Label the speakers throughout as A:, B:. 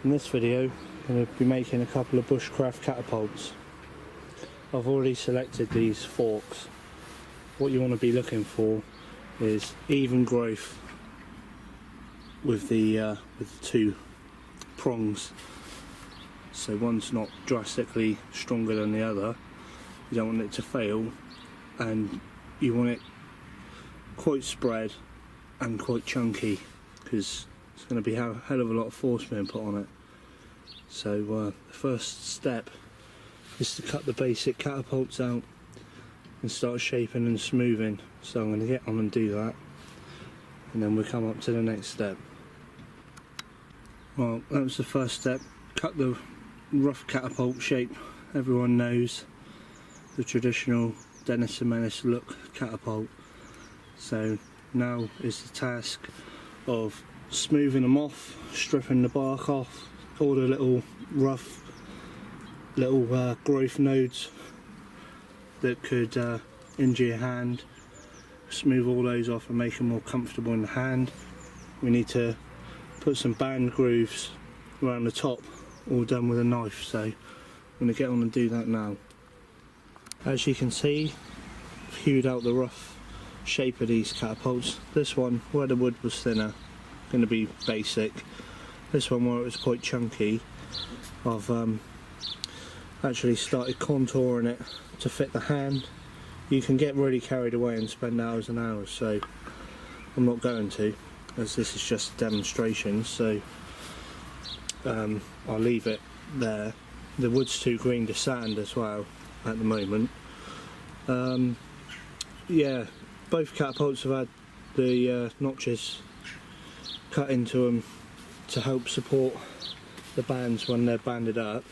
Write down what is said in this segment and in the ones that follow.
A: In this video I'm going to be making a couple of bushcraft catapults. I've already selected these forks. What you want to be looking for is even growth with the two prongs, so one's not drastically stronger than the other. You don't want it to fail, and you want it quite spread and quite chunky, because it's going to be a hell of a lot of force being put on it. So the first step is to cut the basic catapults out and start shaping and smoothing. So I'm going to get on and do that, and then we'll come up to the next step. Well, that was the first step. Cut the rough catapult shape. Everyone knows the traditional Dennis and Menace look catapult. So now is the task of smoothing them off, stripping the bark off, all the little rough little growth nodes that could injure your hand. Smooth all those off and make them more comfortable in the hand. We need to put some band grooves around the top, all done with a knife, so I'm going to get on and do that now. As you can see, I've hewed out the rough shape of these catapults. This one, where the wood was thinner, going to be basic. This one, where it was quite chunky, I've actually started contouring it to fit the hand. You can get really carried away and spend hours and hours, so I'm not going to, as this is just a demonstration, so I'll leave it there. The wood's too green to sand as well at the moment. Yeah, both catapults have had the notches cut into them to help support the bands when they're banded up.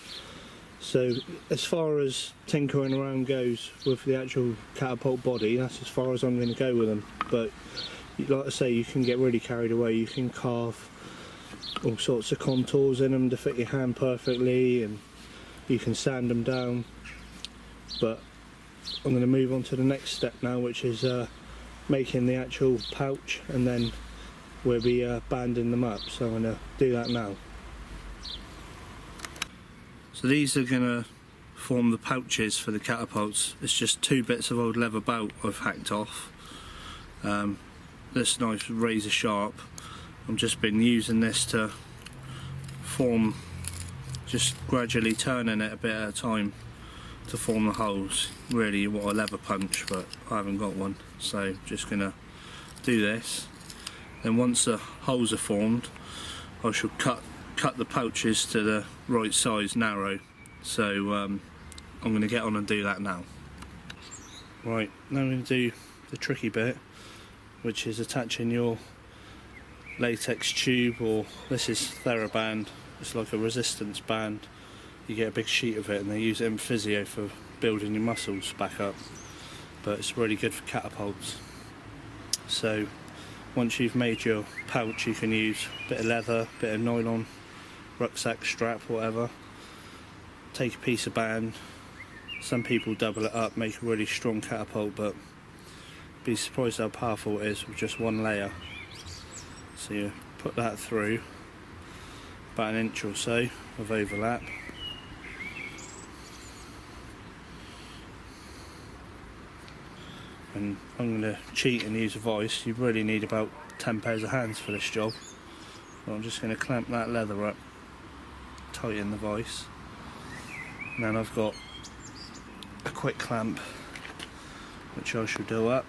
A: So as far as tinkering around goes with the actual catapult body, that's as far as I'm going to go with them. But like I say, you can get really carried away. You can carve all sorts of contours in them to fit your hand perfectly, and you can sand them down. But I'm going to move on to the next step now, which is making the actual pouch, and then we'll be banding them up. So I'm going to do that now. So these are going to form the pouches for the catapults. It's just two bits of old leather belt I've hacked off. This knife's razor sharp. I've just been using this to form, just gradually turning it a bit at a time to form the holes. Really you want a leather punch, but I haven't got one, so just going to do this. Then once the holes are formed, I shall cut the pouches to the right size, narrow. So I'm going to get on and do that now. Right, now I'm going to do the tricky bit, which is attaching your latex tube, or this is TheraBand. It's like a resistance band. You get a big sheet of it, and they use it in physio for building your muscles back up, but it's really good for catapults. So once you've made your pouch, you can use a bit of leather, a bit of nylon, rucksack strap, whatever. Take a piece of band. Some people double it up, make a really strong catapult, but be surprised how powerful it is with just one layer. So you put that through about 1 inch or so of overlap. And I'm going to cheat and use a vice. You really need about 10 pairs of hands for this job. So I'm just going to clamp that leather up, tighten the vice, and then I've got a quick clamp which I shall do up.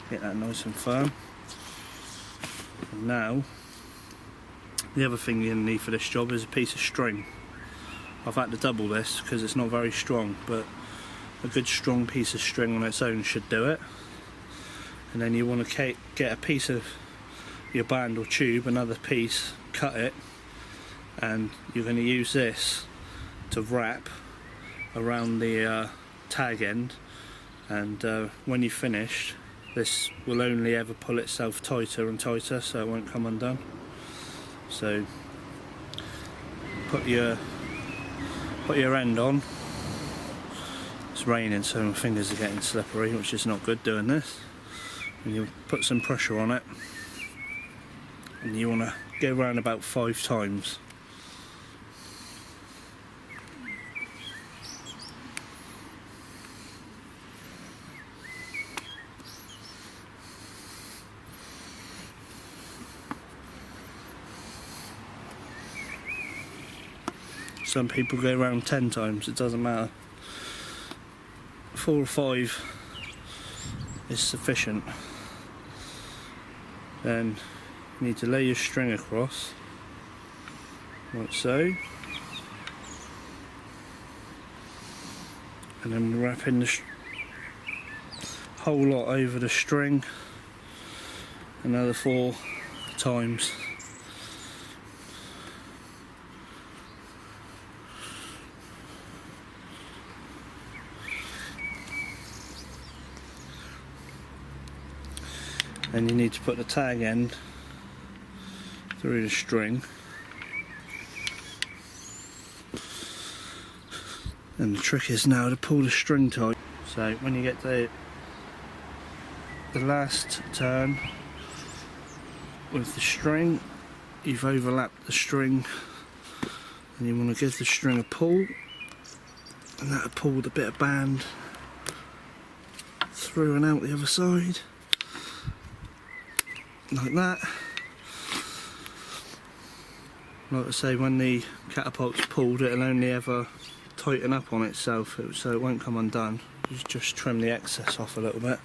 A: Get that nice and firm. And now the other thing you need for this job is a piece of string. I've had to double this because it's not very strong, but a good strong piece of string on its own should do it. And then you want to get a piece of your band or tube, another piece, cut it, and you're going to use this to wrap around the tag end, and when you've finished, this will only ever pull itself tighter and tighter, so it won't come undone. So put your end on, It's raining, so my fingers are getting slippery, which is not good doing this. And you put some pressure on it, and you want to go around about 5 times. Some people go around 10 times, it doesn't matter. 4 or 5 is sufficient. Then you need to lay your string across, like so. And then wrapping the whole lot over the string another 4 times. And you need to put the tag end through the string, and the trick is now to pull the string tight. So when you get to the last turn with the string, you've overlapped the string, and you want to give the string a pull, and that'll pull the bit of band through and out the other side. Like that. Like I say, when the catapult's pulled, it'll only ever tighten up on itself, so it won't come undone. You just trim the excess off a little bit.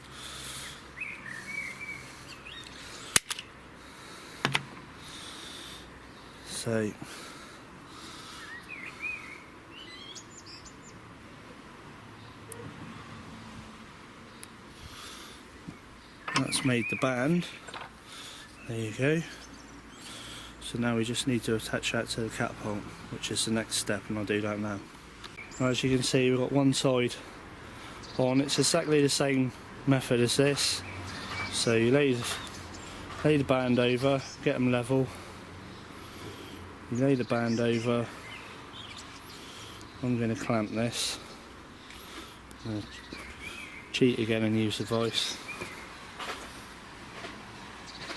A: So that's made the band. There you go. So now we just need to attach that to the catapult, which is the next step, and I'll do that now. As you can see, we've got one side on. It's exactly the same method as this. So you lay the band over, get them level. You lay the band over. I'm going to clamp this. I'm going to cheat again and use the vice.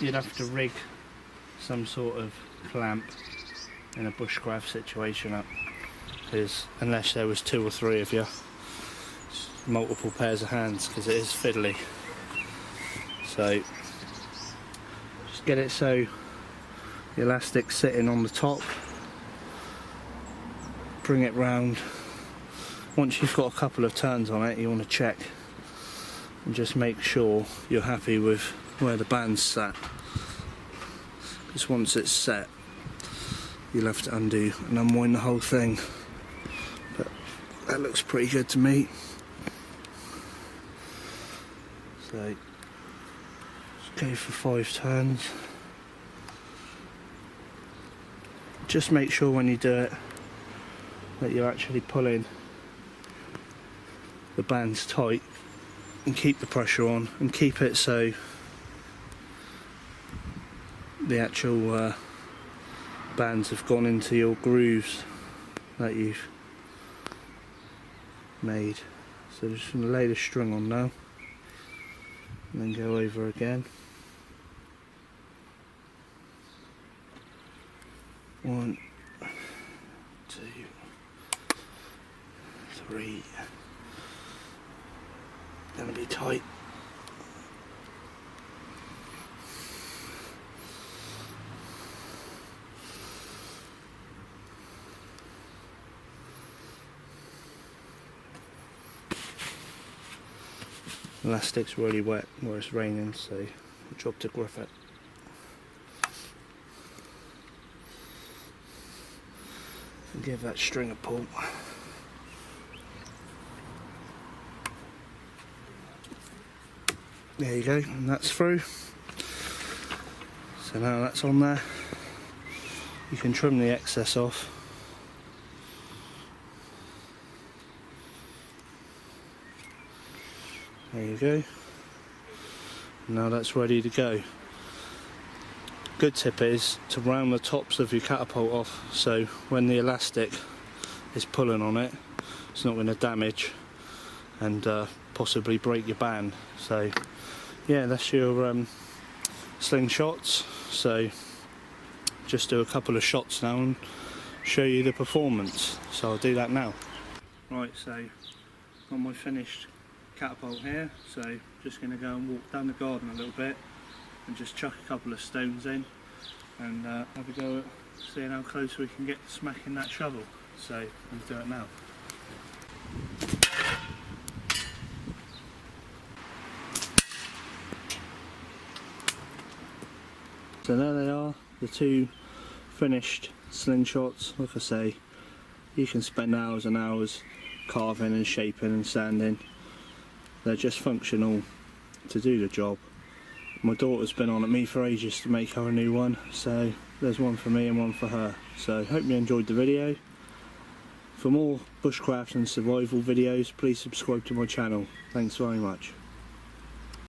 A: You'd have to rig some sort of clamp in a bushcraft situation up, because unless there was 2 or 3 of you, multiple pairs of hands, because it is fiddly. So just get it so the elastic's sitting on the top, bring it round. Once you've got a couple of turns on it, you want to check and just make sure you're happy with where the band's sat, because once it's set you'll have to undo and unwind the whole thing, but that looks pretty good to me. So just go for 5 turns. Just make sure when you do it that you're actually pulling the bands tight, and keep the pressure on, and keep it so the actual bands have gone into your grooves that you've made. So just going to lay the string on now, and then go over again. 1, 2, 3. Gonna be tight. Elastic's really wet where it's raining, so we'll drop to grip it. And give that string a pull. There you go, and that's through. So now that's on there, you can trim the excess off. There you go. Now that's ready to go. Good tip is to round the tops of your catapult off, so when the elastic is pulling on it, it's not going to damage and possibly break your band. So yeah, that's your Slingshots. So just do a couple of shots now and show you the performance. So I'll do that now. Right, so got my finished catapult here, so just going to go and walk down the garden a little bit and just chuck a couple of stones in and have a go at seeing how close we can get to smacking that shovel. So let's do it now. So there they are, the two finished Slingshots. Like I say, you can spend hours and hours carving and shaping and sanding. They're just functional to do the job. My daughter's been on at me for ages to make her a new one, so there's one for me and one for her. So hope you enjoyed the video. For more bushcraft and survival videos, please subscribe to my channel. Thanks very much.